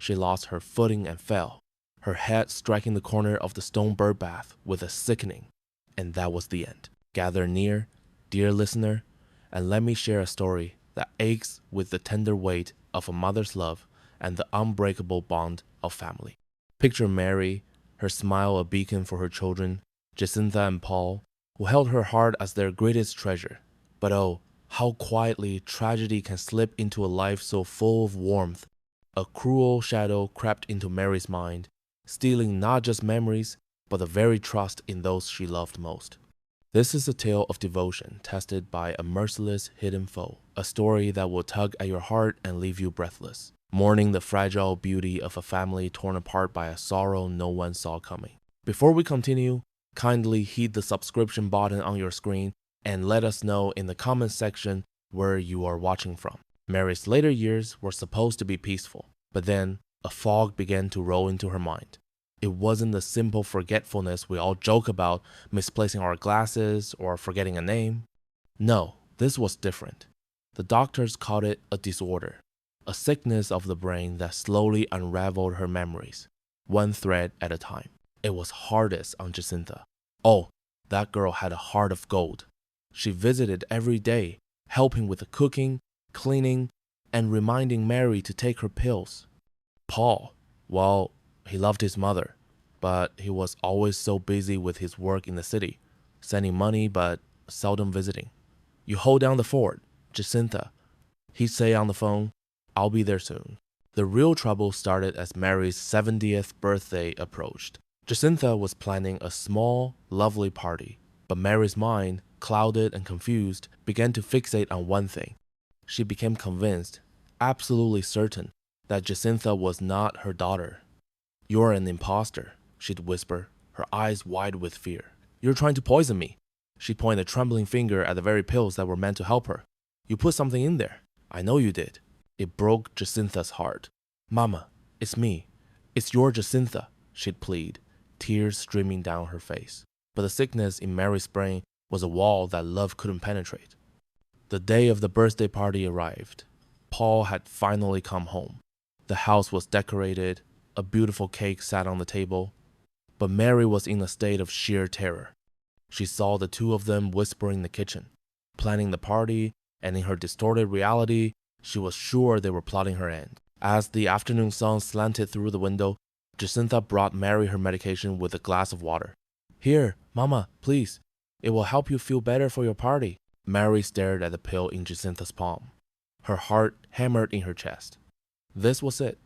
she lost her footing and fell, her head striking the corner of the stone bird bath with a sickening. And that was the end. Gather near, dear listener, and let me share a story that aches with the tender weight of a mother's love and the unbreakable bond of family. Picture Mary, her smile a beacon for her children, Jecintha and Paul, who held her heart as their greatest treasure. But oh, how quietly tragedy can slip into a life so full of warmth. A cruel shadow crept into Mary's mind, stealing not just memories, but the very trust in those she loved most. This is a tale of devotion tested by a merciless hidden foe, a story that will tug at your heart and leave you breathless, mourning the fragile beauty of a family torn apart by a sorrow no one saw coming. Before we continue, kindly hit the subscription button on your screen and let us know in the comments section where you are watching from. Mary's later years were supposed to be peaceful, but then a fog began to roll into her mind. It wasn't the simple forgetfulness we all joke about, misplacing our glasses or forgetting a name. No, this was different. The doctors called it a disorder, a sickness of the brain that slowly unraveled her memories, one thread at a time. It was hardest on Jecintha. Oh, that girl had a heart of gold. She visited every day, helping with the cooking, cleaning, and reminding Mary to take her pills. Paul, well, he loved his mother, but he was always so busy with his work in the city, sending money but seldom visiting. You hold down the fort, Jecintha. He'd say on the phone, I'll be there soon. The real trouble started as Mary's 70th birthday approached. Jecintha was planning a small, lovely party, but Mary's mind, clouded and confused, began to fixate on one thing. She became convinced, absolutely certain, that Jecintha was not her daughter. You're an imposter, she'd whisper, her eyes wide with fear. You're trying to poison me. She'd point a trembling finger at the very pills that were meant to help her. You put something in there. I know you did. It broke Jecintha's heart. Mama, it's me. It's your Jecintha, she'd plead, tears streaming down her face. But the sickness in Mary's brain was a wall that love couldn't penetrate. The day of the birthday party arrived. Paul had finally come home. The house was decorated, a beautiful cake sat on the table, but Mary was in a state of sheer terror. She saw the two of them whispering in the kitchen, planning the party, and in her distorted reality, she was sure they were plotting her end. As the afternoon sun slanted through the window, Jecintha brought Mary her medication with a glass of water. Here, Mama, please. It will help you feel better for your party. Mary stared at the pill in Jecintha's palm. Her heart hammered in her chest. This was it.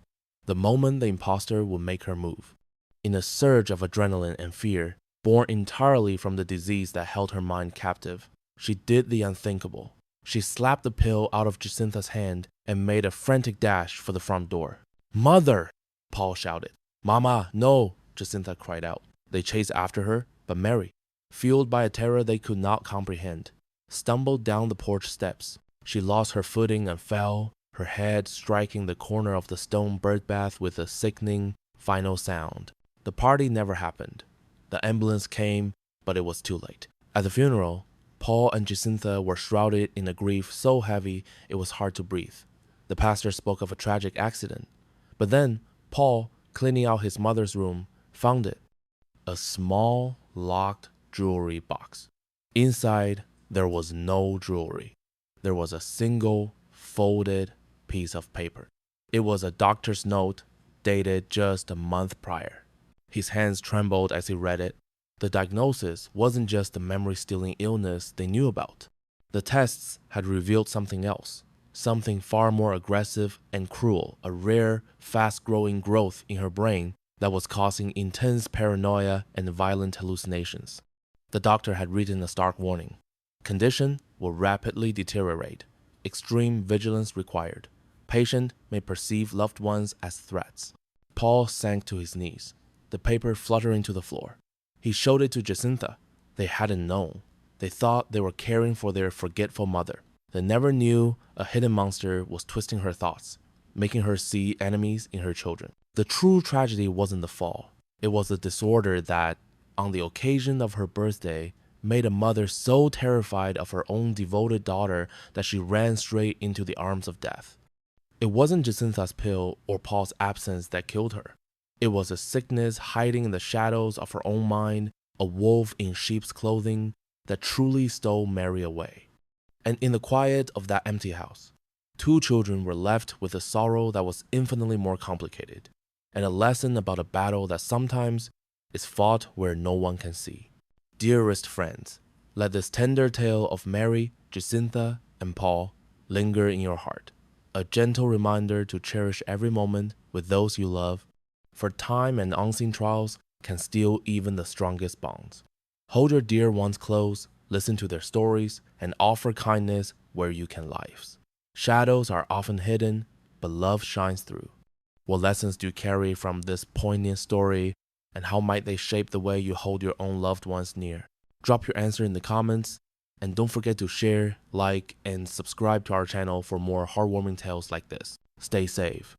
The moment the imposter would make her move. In a surge of adrenaline and fear, born entirely from the disease that held her mind captive, she did the unthinkable. She slapped the pill out of Jecintha's hand and made a frantic dash for the front door. Mother! Paul shouted. Mama, no! Jecintha cried out. They chased after her, but Mary, fueled by a terror they could not comprehend, stumbled down the porch steps. She lost her footing and fell, her head striking the corner of the stone bird bath with a sickening, final sound. The party never happened. The ambulance came, but it was too late. At the funeral, Paul and Jecintha were shrouded in a grief so heavy it was hard to breathe. The pastor spoke of a tragic accident. But then, Paul, cleaning out his mother's room, found it. A small, locked jewelry box. Inside, there was no jewelry. There was a single, folded piece of paper. It was a doctor's note, dated just a month prior. His hands trembled as he read it. The diagnosis wasn't just the memory-stealing illness they knew about. The tests had revealed something else, something far more aggressive and cruel, a rare, fast-growing growth in her brain that was causing intense paranoia and violent hallucinations. The doctor had written a stark warning. Condition will rapidly deteriorate. Extreme vigilance required. Patient may perceive loved ones as threats. Paul sank to his knees, the paper fluttering to the floor. He showed it to Jecintha. They hadn't known. They thought they were caring for their forgetful mother. They never knew a hidden monster was twisting her thoughts, making her see enemies in her children. The true tragedy wasn't the fall. It was the disorder that, on the occasion of her birthday, made a mother so terrified of her own devoted daughter that she ran straight into the arms of death. It wasn't Jacintha's pill or Paul's absence that killed her. It was a sickness hiding in the shadows of her own mind, a wolf in sheep's clothing that truly stole Mary away. And in the quiet of that empty house, two children were left with a sorrow that was infinitely more complicated, and a lesson about a battle that sometimes is fought where no one can see. Dearest friends, let this tender tale of Mary, Jecintha, and Paul linger in your heart, a gentle reminder to cherish every moment with those you love, for time and unseen trials can steal even the strongest bonds. Hold your dear ones close, listen to their stories, and offer kindness where you can lives. Shadows are often hidden, but love shines through. What lessons do you carry from this poignant story, and how might they shape the way you hold your own loved ones near? Drop your answer in the comments, and don't forget to share, like, and subscribe to our channel for more heartwarming tales like this. Stay safe.